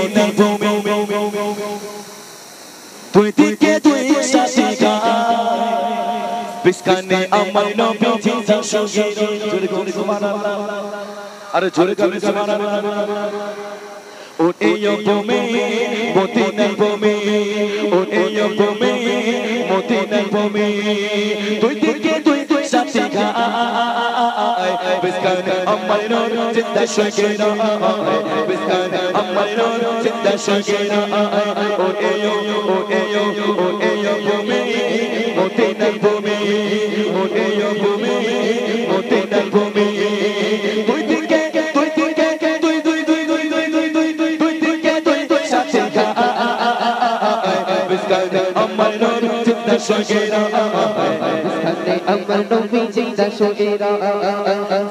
মদিনার ভূমি তুই দিকে তুই সাথী গায় বিস্কানে আমার নবী জিন্দা সঙ্গে জোরে জোরে সুবহানাল্লাহ আরে জোরে জোরে সুবহানাল্লাহ ও এই ভূমি মদিনার ভূমি ও এই ভূমি মদিনার ভূমি তুই দিকে তুই সাথী গায় বিস্কানে আমার নবী জিন্দা সঙ্গে বিস্কানে আমার নবী জিন্দা সঙ্গে ও এই ভূমি মদিনার ভূমি ও এই ভূমি মদিনার ভূমি তুই দিকে তুই দিকে তুই তুই তুই তুই তুই তুই তুই তুই তুই দিকে তুই তুই সাথী গায় বিস্কানে আমার নবী জিন্দা সঙ্গে বিস্কানে আমার নবী জিন্দা সঙ্গে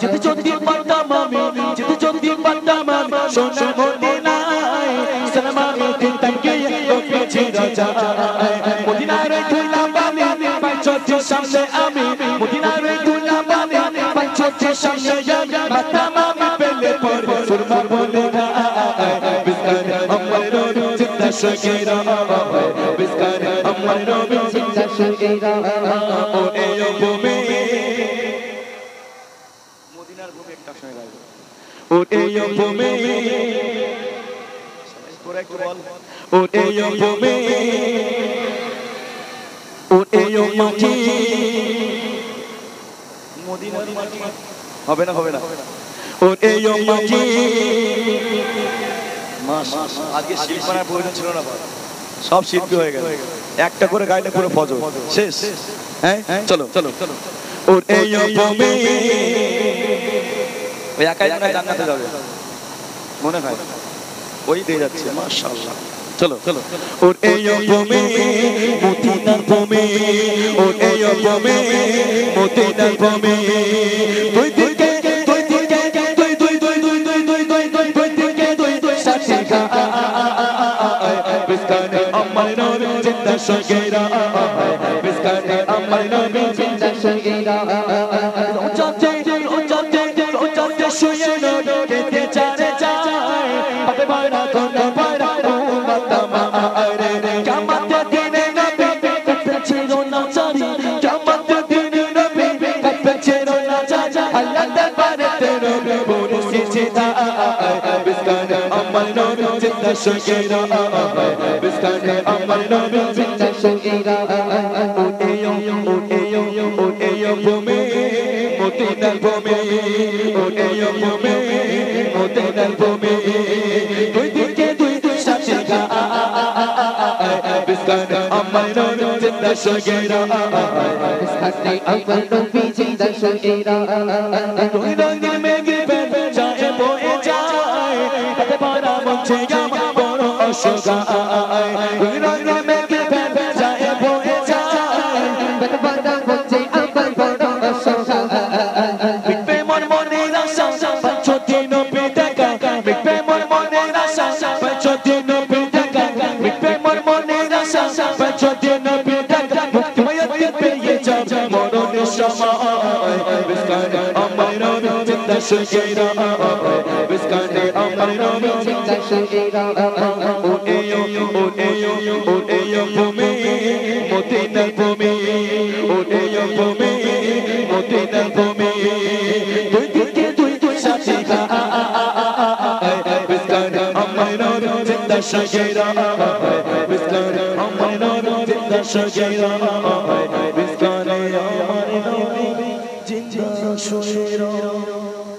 যদি যদি পারতাম আমি যদি যদি পারতাম আমি সোনার মদিনায় সালাম আমি দিতাম গিয়ে নবী চিরজা মদিনার ধুলা বালি পাঁচটি সামনে আমি মদিনার ধুলা বালি পাঁচটি সামনে আমি মাতাম আমি পেলে পরে সুরমা বলে বিস্কানে আমার নবী জিন্দা সঙ্গে বিস্কানে আমার নবী জিন্দা সঙ্গে ও এই ভূমি মদিনার ভূমি একটা সঙ্গে গাইবো ও এই ভূমি তোরা একটু বল ও এই ভূমি ও এই মাটি মদিনার মাটি হবে না ও এই মাটি মাস আজকে শিল্পনার প্রয়োজন ছিল না সব শিল্পী হয়ে গেল একটা করে গাইলে পুরো ফজর শেষ হ্যাঁ চলো চলো ও এই ভূমি ওই একাই মনে হয় জান্নাতে যাবে মনে হয় ওই দিয়ে যাচ্ছে মাশাআল্লাহ চলো চলো ও এই ভূমি মদিনার ভূমি ও এই ভূমি মদিনার ভূমি তুই দিকে তুই দিকে তুই তুই তুই তুই তুই তুই তুই তুই তুই দিকে তুই তুই সাথী গায় বিস্কানে আমার নবী জিন্দা সঙ্গে বিস্কানে আমার নবী জিন্দা সঙ্গে ও চাচে শুয়ে নবী কেটে চারে যায় পাবে বাইরা কোন বাইরা উম্মতমা আরে কিয়ামতের দিনে নবী কাঁদবে ছিল না জানি কিয়ামতের দিনে নবী কাঁদবে ছিল না জানি আল্লাহ দরবারে নবী বলে সিজদা বিস্কানে আমার নবী জিন্দা সঙ্গে বিস্কানে আমার নবী জিন্দা সঙ্গে ও এই ভূমি মদিনার ভূমি ও এই ভূমি মদিনার ভূমি তুই দিকে তুই তুই সাথী গায় বিস্কানে আমার নবী জিন্দা সঙ্গে বিস্কানে আমার নবী জিন্দা সঙ্গে তুই রঙে মেঘে পেপে যায় বয়ে যায় তাতে পারা মঞ্চে আমার বড় অসগায় তুই রঙে মেঘে পেপে যায় বয়ে যায় তাতে পারা মঞ্চে আমার বড় অসগায় মিটবে মন মনের আশা পাঁচটি নবী দেখা মিটবে মন মনের আশা পাঁচটি নবী দেখা মিটবে মন মনের আশা পাঁচটি নবী দেখা মুক্তিময় পেয়ে যাব মরণের সময় বিস্কানে আমার নবী জিন্দা সঙ্গে বিস্কানে আমার নবী জিন্দা সঙ্গে ও এই ভূমি মদিনার ভূমি ও এই ভূমি মদিনার ভূমি তুই দিকে তুই তুই সাথী গায় বিস্কানে আমার নবী জিন্দা সঙ্গে বিস্কানে আমার নবী জিন্দা সঙ্গে বিস্কানে আমার নবী জিন্দা সঙ্গে